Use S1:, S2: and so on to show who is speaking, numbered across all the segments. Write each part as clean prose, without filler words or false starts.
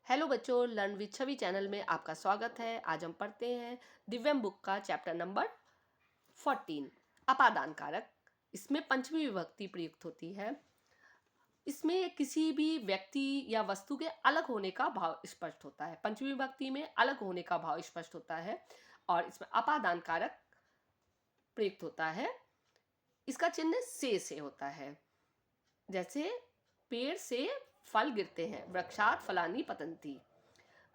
S1: Hello बच्चों, learn with Chhavi channel में आपका स्वागत है। आज हम पढ़ते हैं दिव्यम बुक का चैप्टर नंबर 14 अपादान कारक। इसमें पंचमी विभक्ति प्रयुक्त होती है। इसमें किसी भी व्यक्ति या वस्तु के अलग होने का भाव स्पष्ट होता है। पंचमी विभक्ति में अलग होने का भाव स्पष्ट होता है और इसमें अपादान कारक प्रयुक्त होता है। इसका चिन्ह से होता है। जैसे पेड़ से फल गिरते हैं, वृक्षात फलानि पतन्ति।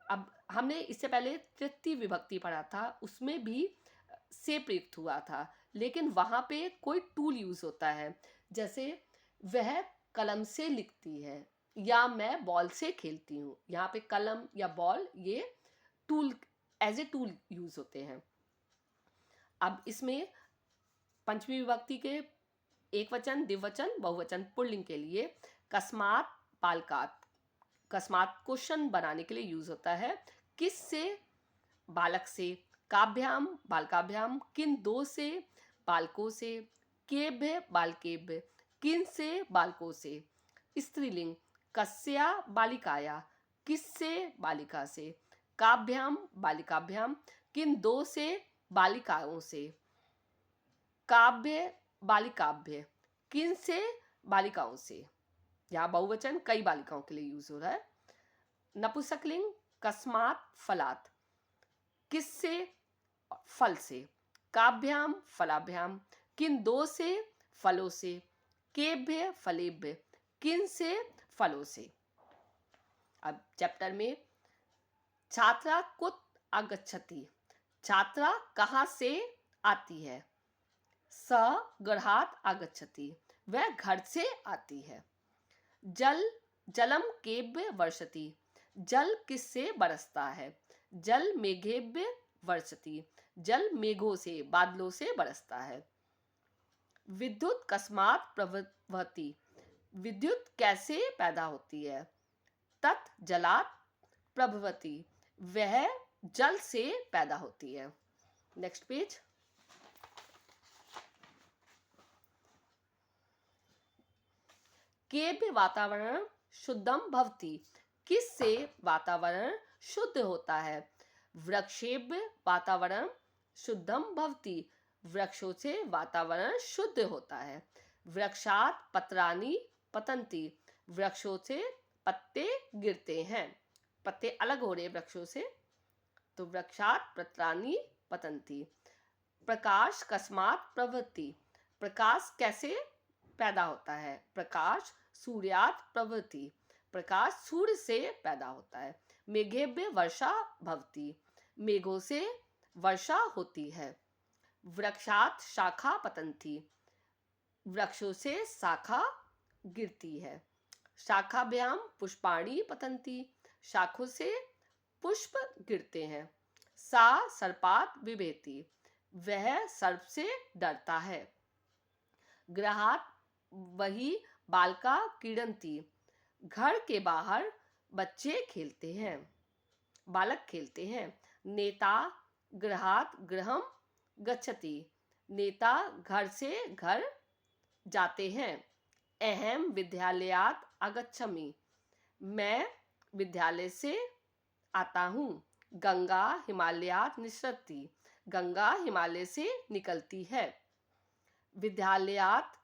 S1: अब हमने इससे पहले तृतीय विभक्ति पढ़ा था, उसमें भी से प्रयुक्त हुआ था, लेकिन वहां पे कोई टूल यूज होता है। जैसे वह कलम से लिखती है या मैं बॉल से खेलती हूँ। यहाँ पे कलम या बॉल ये tool as a tool use होते हैं। अब इसमें पंचमी विभक्ति के एक वचन, द्विवचन, बहुवचन, पुल्लिंग के लिए कस्मात, बालकात। कस्मात क्वेश्चन बनाने के लिए यूज होता है। किस से, बालक से। काभ्याम, बालकाभ्याम। किन दो से, बालकों से। केभ्य, बालकेभ्य। किन से, बालकों से। स्त्रीलिंग कस्या, बालिकाया। किससे, बालिका से। काभ्याम, बालिकाभ्याम। किन दो से, बालिकाओं से। काव्य, बालिकाभ्य। किन से, बालिकाओं से। यहाँ बहुवचन कई बालिकाओं के लिए यूज हो रहा है। नपुंसकलिंग कस्मात, फलात। किससे, फल से। काभ्याम, फलाभ्याम। किन दो से, फलों से। केभ्य, फलेभ्य। किन से, फलों से। अब चैप्टर में छात्रा कुत आगच्छति। छात्रा कहाँ से आती है। स गृहात् आगच्छति, वह घर से आती है। जल, जलम केभ्य वर्षति। जल किससे बरसता है। जल मेघेभ्य वर्षति। जल मेघों से, बादलों से बरसता है। विद्युत कस्मात् प्रवहति। विद्युत कैसे पैदा होती है। तत् जलात् प्रभवति, वह जल से पैदा होती है। Next page. केभ्य वातावरण शुद्धम भवति। किससे वातावरण शुद्ध होता है। वृक्षेभ्य वातावरण शुद्धम भवति, वृक्षों से वातावरण शुद्ध होता है। वृक्षात पत्राणि पतन्ति, वृक्षों से पत्ते गिरते हैं। पत्ते अलग हो रहे हैं वृक्षों से, तो वृक्षात पत्राणि पतन्ति। प्रकाश कस्मात् प्रवृत्ति। प्रकाश कैसे पैदा होता है। प्रकाश सूर्यात प्रवृत्ति, प्रकाश सूर्य से पैदा होता है। मेघेभ्य वर्षा भवति, मेघों से वर्षा होती है। वृक्षात शाखा पतन्ति, वृक्षों से शाखा गिरती है। शाखाभ्याम पुष्पाणि पतन्ति, शाखों से पुष्प गिरते हैं। सा सर्पात बिभेति, वह सर्प से डरता है। गृहात् वही बालका क्रीडन्ति, घर के बाहर बच्चे खेलते हैं, बालक खेलते हैं। नेता गृहात् गृहम गच्छति, नेता घर से घर जाते हैं। अहम विद्यालयात् आगच्छामि, मैं विद्यालय से आता हूँ। गंगा हिमालयात् निसरति, गंगा हिमालय से निकलती है। विद्यालयात्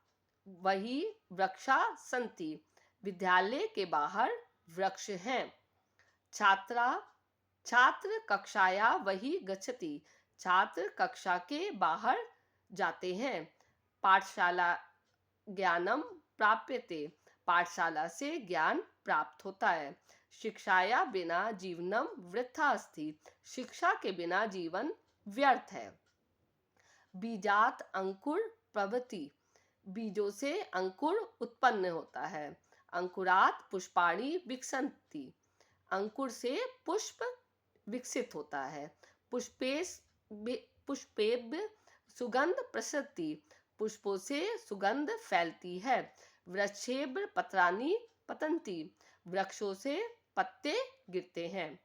S1: वही वृक्षा सन्ति, विद्यालय के बाहर वृक्ष हैं। छात्रा, छात्र कक्षाया वही गच्छति, छात्र कक्षा के बाहर जाते हैं। पाठशाला ज्ञानम प्राप्यते, पाठशाला से ज्ञान प्राप्त होता है। शिक्षाया बिना जीवनम वृथा अस्ति, शिक्षा के बिना जीवन व्यर्थ है। बीजात अंकुर प्रवृत्ति, बीजों से अंकुर उत्पन्न होता है। अंकुरात पुष्पाणि विकसन्ति, अंकुर से पुष्प विकसित होता है। पुष्पेभ्य सुगंध प्रसरति, पुष्पों से सुगंध फैलती है। वृक्षेभ्य पत्राणि पतन्ति, वृक्षों से पत्ते गिरते हैं।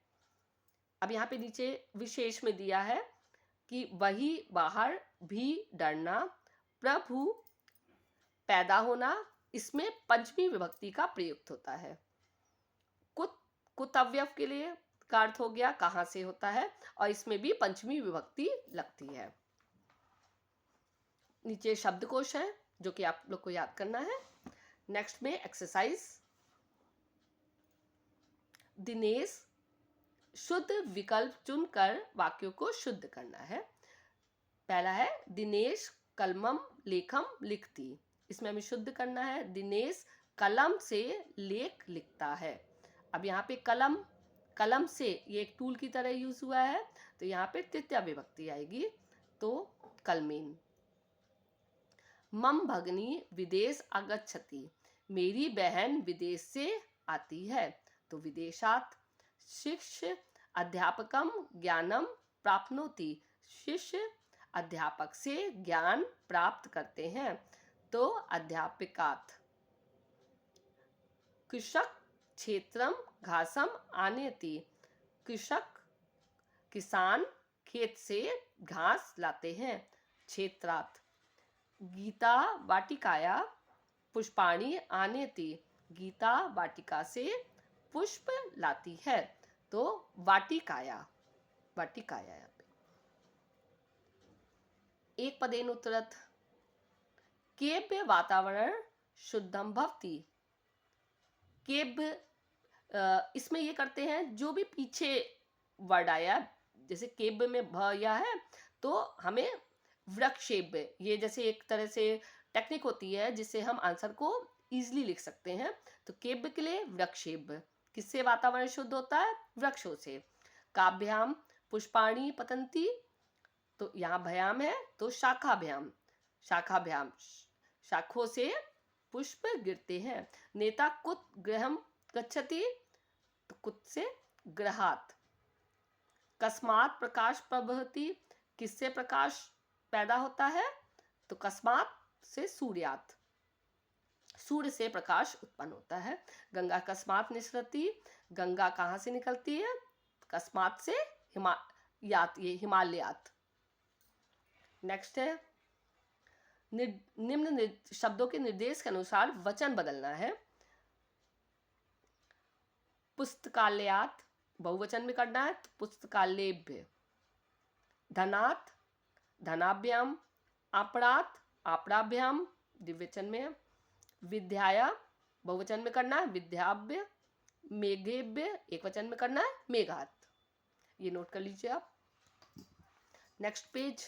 S1: अब यहाँ पे नीचे विशेष में दिया है कि वही बाहर भी डरना, प्रभु पैदा होना, इसमें पंचमी विभक्ति का प्रयुक्त होता है। कुत कुत अवयव के लिए का अर्थ हो गया कहाँ से होता है, और इसमें भी पंचमी विभक्ति लगती है। नीचे शब्दकोश है जो कि आप लोग को याद करना है। नेक्स्ट में एक्सरसाइज। दिनेश शुद्ध विकल्प चुनकर वाक्यों को शुद्ध करना है। पहला है दिनेश कलमम लेखम लिखती, इसमें हमें शुद्ध करना है। दिनेश कलम से लेख लिखता है। अब यहाँ पे कलम, कलम से ये एक टूल की तरह यूज हुआ है, तो यहाँ पे तृतीया विभक्ति आएगी, तो कलमेन। मम भगनी विदेश आगच्छति, मेरी बहन विदेश से आती है, तो विदेशात। शिष्य अध्यापकम ज्ञानम प्राप्नोति, शिष्य अध्यापक से ज्ञान प्राप्त करते हैं, तो अध्यापिकात। कृषक क्षेत्रम घासम आनयति, कृषक किसान खेत से घास लाते हैं, क्षेत्रात। गीता वाटिकाया पुष्पाणि आनयति, गीता वाटिका से पुष्प लाती है, तो वाटिकाया, वाटिकाया। यहाँ पे एक पदेन उत्तरत। केव्य वातावरण शुद्धम भवति, केव्य इसमें ये करते हैं जो भी पीछे वर्ड आया, जैसे केव्य में भ या है तो हमें वृक्षेव्य, ये जैसे एक तरह से टेक्निक होती है जिससे हम आंसर को इजीली लिख सकते हैं। तो केव्य के लिए वृक्षेव्य। किससे वातावरण शुद्ध होता है? वृक्षों से। काभ्याम पुष्पाणि पतंती, तो यहाँ भयाम है तो शाखाभ्याम, शाखाभ्याम शाखों से पुष्प गिरते हैं। नेता कुत गृहम गच्छति, तो कुत से ग्रहात। कस्मात प्रकाश प्रवहति, किससे प्रकाश पैदा होता है? तो कस्मात से सूर्यात, सूर्य से प्रकाश उत्पन्न होता है। गंगा कस्मात निसरती, गंगा कहाँ से निकलती है? कस्मात से हिमायात, ये हिमालयात। नेक्स्ट है निम्न शब्दों के निर्देश के अनुसार वचन बदलना है। पुस्तकालयात बहुवचन में करना है, तो पुस्तकालयभ्य। धनात धनाभ्याम, आपणात आपणाभ्याम द्विवचन में। विद्याया बहुवचन में करना है, विद्याभ्य। मेघेभ्य एक वचन में करना है, मेघात। ये नोट कर लीजिए आप। Next page.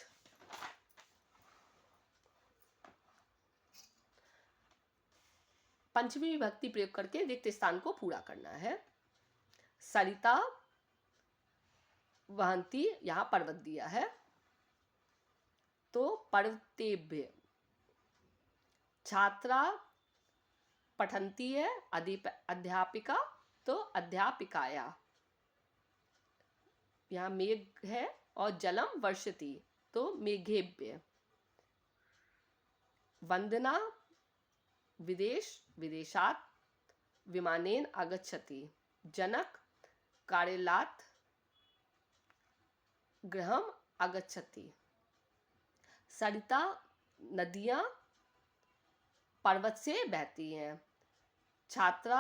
S1: पंचमी विभक्ति प्रयोग करके रिक्त स्थान को पूरा करना है। सरिता वहंती, यहां पर्वत दिया है तो पर्वतेभ्य। छात्रा पठंती है, अध्यापिका तो अध्यापिकाया। यहाँ मेघ है और जलम वर्षति, तो मेघेभ्य। वंदना विदेश विदेशात विमानेन आगच्छति। जनक कार्यालयात् गृहम आगच्छति। सरिता नदियां पर्वत से बहती हैं। छात्रा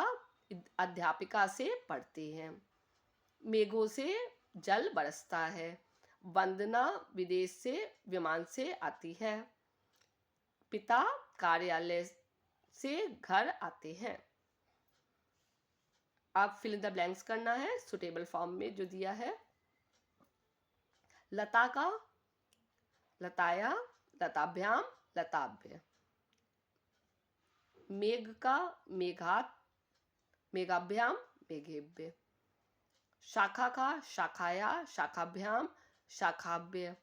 S1: अध्यापिका से पढ़ती हैं। मेघों से जल बरसता है। वंदना विदेश से विमान से आती है। पिता कार्यालय से घर आते हैं। अब फिल इन द ब्लैंक्स करना है सुटेबल फॉर्म में जो दिया है। लता का लताया, लताभ्याम लताभ्य। मेघ का मेघात, मेघाभ्याम मेघेभ्य। शाखा का शाखाया, शाखाभ्याम शाखाभ्य।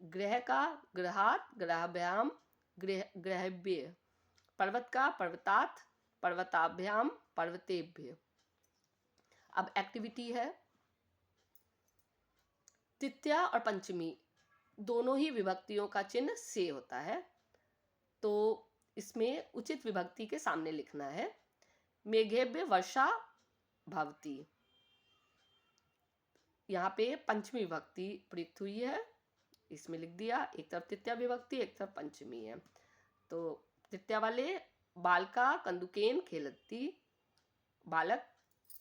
S1: ग्रह का ग्रहात, ग्रहाभ्याम ग्रहभ्य। पर्वत का पर्वतात, पर्वताभ्याम पर्वतेभ्य। अब एक्टिविटी है। तृतीया और पंचमी दोनों ही विभक्तियों का चिन्ह से होता है, तो इसमें उचित विभक्ति के सामने लिखना है। मेघेभ्य वर्षा भवति, यहाँ पे पंचमी विभक्ति प्रयुक्त हुई है, इसमें लिख दिया। एक तरफ तृतीया विभक्ति, एक तरफ पंचमी है। तो तृतीया वाले बालका कंदुकेन खेलती, बालक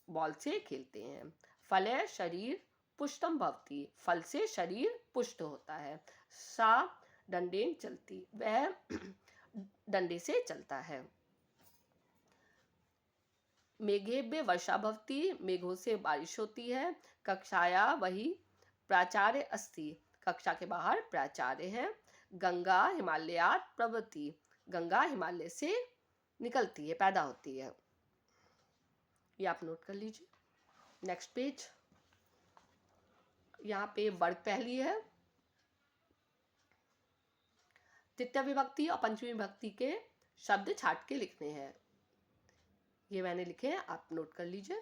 S1: बॉल से खेलते हैं। फले शरीर पुष्टम भवति, फल से शरीर पुष्ट होता है। सा दंडेन चलती, वह डंडे से चलता है। मेघेभ्य वर्षा भवति, मेघों से बारिश होती है। कक्षाया वही प्राचार्य अस्ति, कक्षा के बाहर प्राचार्य है। गंगा हिमालयात प्रवृत्ति, गंगा हिमालय से निकलती है, पैदा होती है। ये आप नोट कर लीजिए। नेक्स्ट पेज, यहाँ पे वर्ग पहली है। तृतीय विभक्ति और पंचमी विभक्ति के शब्द छाट के लिखने हैं। ये मैंने लिखे हैं, आप नोट कर लीजिए।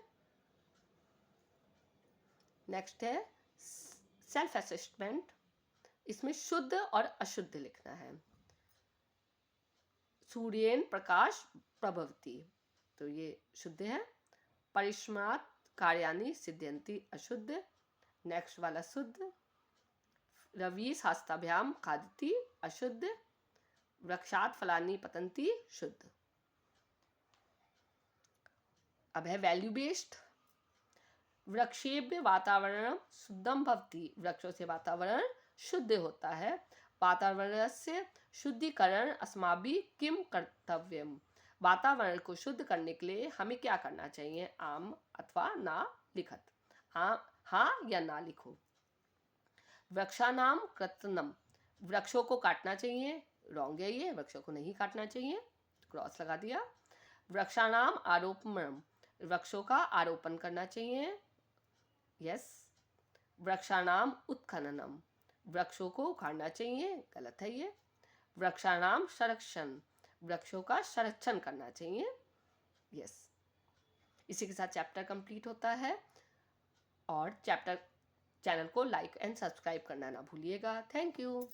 S1: नेक्स्ट है सेल्फ असेसमेंट, इसमें शुद्ध और अशुद्ध लिखना है। सूर्येन प्रकाश प्रभवति, तो ये शुद्ध है। परिश्रमात् कार्याणि सिद्ध्यन्ति, अशुद्ध। नेक्स्ट वाला शुद्ध। रवि हस्ताभ्याम खादति, अशुद्ध। वृक्षात् फलानि पतन्ति, शुद्ध। अब है वैल्यू बेस्ड। वृक्षेभ्य वातावरण शुद्धम भवति, वृक्षों से वातावरण शुद्ध होता है। वातावरण से शुद्धिकरण अस्माभिः किम कर्तव्यम, वातावरण को शुद्ध करने के लिए हमें क्या करना चाहिए। आम अथवा ना लिखत, हाँ या ना लिखो। वृक्षानाम कृतनम, वृक्षों को काटना चाहिए, रॉन्ग है ये, वृक्षों को नहीं काटना चाहिए, क्रॉस लगा दिया। वृक्षानाम आरोपणम, वृक्षों का आरोपण करना चाहिए, यस। वृक्षानाम उत्खननम, वृक्षों को उखाड़ना चाहिए, गलत है ये। वृक्षानाम संरक्षण, वृक्षों का संरक्षण करना चाहिए, यस। इसी के साथ चैप्टर कंप्लीट होता है। और चैनल को लाइक एंड सब्सक्राइब करना ना भूलिएगा। Thank you.